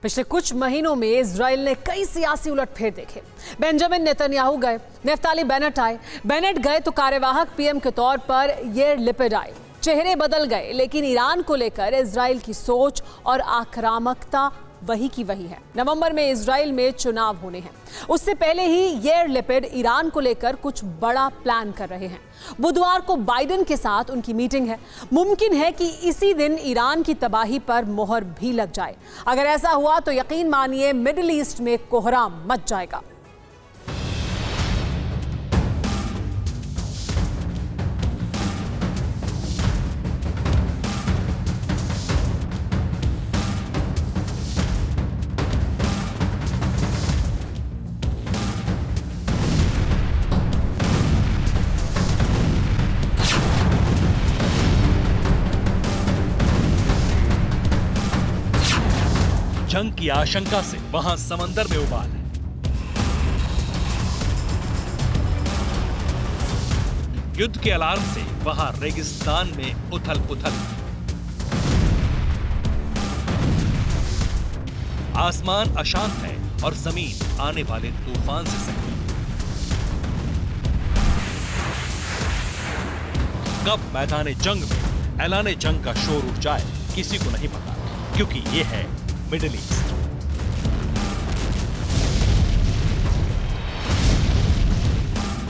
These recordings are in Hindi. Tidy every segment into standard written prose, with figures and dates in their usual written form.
पिछले कुछ महीनों में इजराइल ने कई सियासी उलटफेर देखे। बेंजामिन नेतन्याहू गए, नफ्ताली बेनेट आए, बेनेट गए तो कार्यवाहक पीएम के तौर पर याइर लैपिड आए। चेहरे बदल गए, लेकिन ईरान को लेकर इजराइल की सोच और आक्रामकता वही की वही है। नवंबर में इजराइल में चुनाव होने हैं, उससे पहले ही याइर लैपिड ईरान को लेकर कुछ बड़ा प्लान कर रहे हैं। बुधवार को बाइडेन के साथ उनकी मीटिंग है। मुमकिन है कि इसी दिन ईरान की तबाही पर मोहर भी लग जाए। अगर ऐसा हुआ तो यकीन मानिए मिडिल ईस्ट में कोहराम मच जाएगा। जंग की आशंका से वहां समंदर में उबाल है। युद्ध के अलार्म से वहां रेगिस्तान में उथल पुथल। आसमान अशांत है और जमीन आने वाले तूफान से सकी। कब मैदान जंग में ऐलाने जंग का शोर उठ जाए किसी को नहीं पता, क्योंकि ये है मिडिल ईस्ट।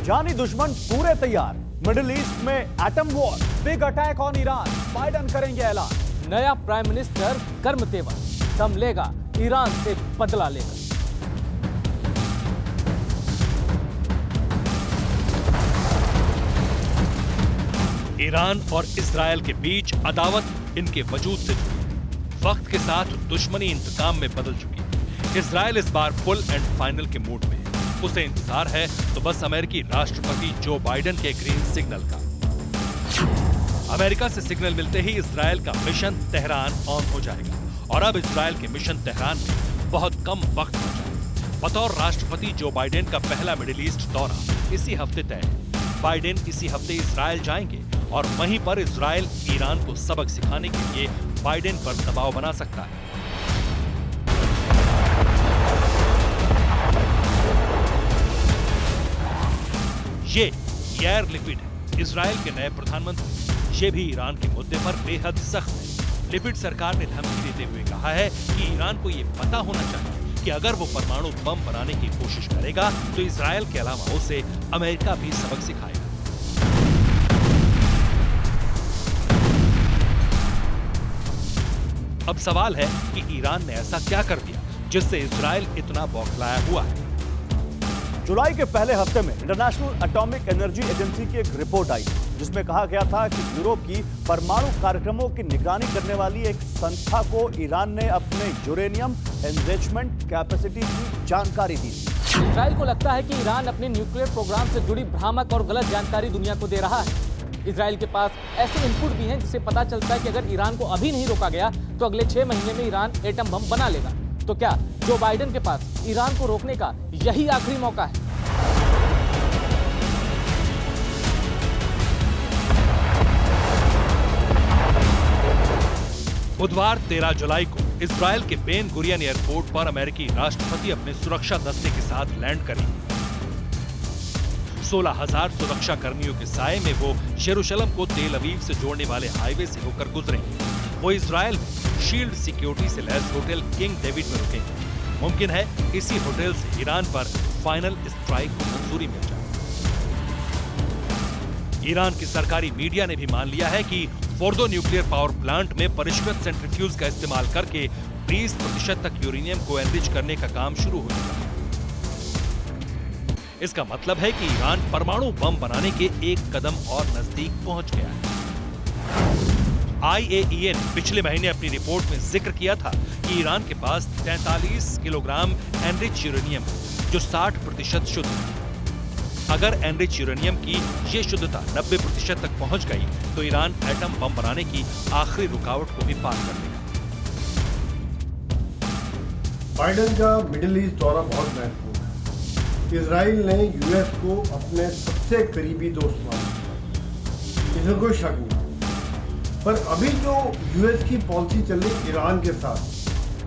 जानी दुश्मन पूरे तैयार। मिडिल ईस्ट में atom war, big attack on Iran, Biden करेंगे ऐलान। नया प्राइम मिनिस्टर गर्म तेवर, दम लेगा, ईरान से बदला लेगा। ईरान और इजराइल के बीच अदावत इनके वजूद से जुड़ी, वक्त के साथ दुश्मनी इंतकाम में बदल चुकी। इजराइल इस बार फुल एंड फाइनल के मूड में है। उसे इंतजार है तो बस अमेरिकी राष्ट्रपति जो बाइडेन के ग्रीन सिग्नल का। अमेरिका से सिग्नल मिलते ही इजराइल का मिशन तेहरान ऑन हो जाएगा और अब इजराइल के मिशन तेहरान में बहुत कम वक्त बचा है। बतौर राष्ट्रपति जो बाइडेन का पहला मिडिल ईस्ट दौरा इसी हफ्ते तय है। बाइडेन इसी हफ्ते इजराइल जाएंगे और वहीं पर इजराइल ईरान को सबक सिखाने के लिए बाइडेन पर दबाव बना सकता है। ये याइर लैपिड है, इजराइल के नए प्रधानमंत्री। ये भी ईरान के मुद्दे पर बेहद सख्त है। लैपिड सरकार ने धमकी देते हुए कहा है कि ईरान को ये पता होना चाहिए कि अगर वो परमाणु बम बनाने की कोशिश करेगा तो इजराइल के अलावा उसे अमेरिका भी सबक सिखाएगा। अब सवाल है कि ईरान ने ऐसा क्या कर दिया जिससे इजराइल इतना बौखलाया हुआ है। जुलाई के पहले हफ्ते में इंटरनेशनल एटॉमिक एनर्जी एजेंसी की एक रिपोर्ट आई जिसमें कहा गया था कि यूरोप की परमाणु कार्यक्रमों की निगरानी करने वाली एक संस्था को ईरान ने अपने यूरेनियम एनरिचमेंट कैपेसिटी की जानकारी दी थी। इजराइल को लगता है कि ईरान अपने न्यूक्लियर प्रोग्राम से जुड़ी भ्रामक और गलत जानकारी दुनिया को दे रहा है। इजराइल के पास ऐसे इनपुट भी हैं जिससे पता चलता है कि अगर ईरान को अभी नहीं रोका गया तो अगले 6 महीने में ईरान एटम बम बना लेगा। तो क्या जो बाइडेन के पास ईरान को रोकने का यही आखिरी मौका है? बुधवार 13 जुलाई को इजराइल के बेन गुरियन एयरपोर्ट पर अमेरिकी राष्ट्रपति अपने सुरक्षा दस्ते के साथ लैंड करेंगे। 16,000 सुरक्षा कर्मियों के साए में वो यरूशलेम को तेल अवीव से जोड़ने वाले हाईवे से होकर गुजरेंगे। वो इजराइल में शील्ड सिक्योरिटी से लैस होटल किंग डेविड में रुकेंगे। मुमकिन है इसी होटल से ईरान पर फाइनल स्ट्राइक को मंजूरी मिल जाए। ईरान की सरकारी मीडिया ने भी मान लिया है कि फोर्दो न्यूक्लियर पावर प्लांट में परिष्कृत सेंट्रीफ्यूज का इस्तेमाल करके 20% तक यूरेनियम को एनरिच करने का काम शुरू हो चुका है। इसका मतलब है कि ईरान परमाणु बम बनाने के एक कदम और नजदीक पहुंच गया है। IAEA ने पिछले महीने अपनी रिपोर्ट में जिक्र किया था कि ईरान के पास 43 किलोग्राम एनरिच यूरेनियम है, जो 60% शुद्ध है। अगर एनरिच यूरेनियम की ये शुद्धता 90% तक पहुंच गई तो ईरान एटम बम बनाने की आखिरी रुकावट को भी पार कर लेगा। बाइडेन का मिडिल ईस्ट दौरा बहुत महत्वपूर्ण है। इजराइल ने यूएस को अपने सबसे करीबी दोस्त माना, इसमें कोई शक नहीं। पर अभी जो यूएस की पॉलिसी चल रही ईरान के साथ,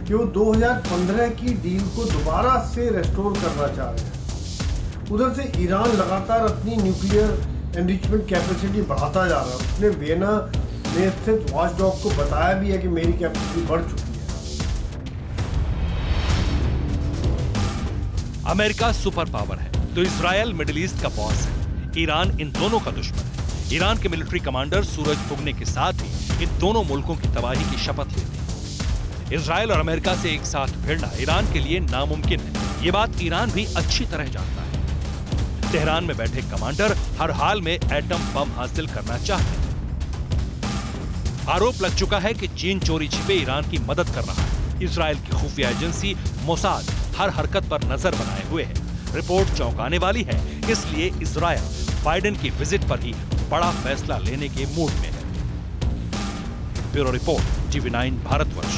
कि वो 2015 की डील को दोबारा से रेस्टोर करना चाह रहे हैं। उधर से ईरान लगातार अपनी न्यूक्लियर एनरिचमेंट कैपेसिटी बढ़ाता जा रहा है। उसने वियना में स्थित वॉचडॉग को बताया भी है कि मेरी कैपेसिटी बढ़ चुकी है। अमेरिका सुपर पावर है तो इजराइल मिडिल ईस्ट का बॉस है। ईरान इन दोनों का दुश्मन है। ईरान के मिलिट्री कमांडर सूरज उगने के साथ ही इन दोनों मुल्कों की तबाही की शपथ लेते हैं। इजराइल और अमेरिका से एक साथ भिड़ना ईरान के लिए नामुमकिन है। ये बात ईरान भी अच्छी तरह जानता है। तेहरान में बैठे कमांडर हर हाल में एटम बम हासिल करना चाहते हैं। आरोप लग चुका है कि चीन चोरी छिपे ईरान की मदद कर रहा है। इजराइल की खुफिया एजेंसी मोसाद हर हरकत पर नजर बनाए हुए है। रिपोर्ट चौंकाने वाली है, इसलिए इजराइल बाइडेन की विजिट पर ही बड़ा फैसला लेने के मूड में है। Bureau report, TV9 Bharatvarsh.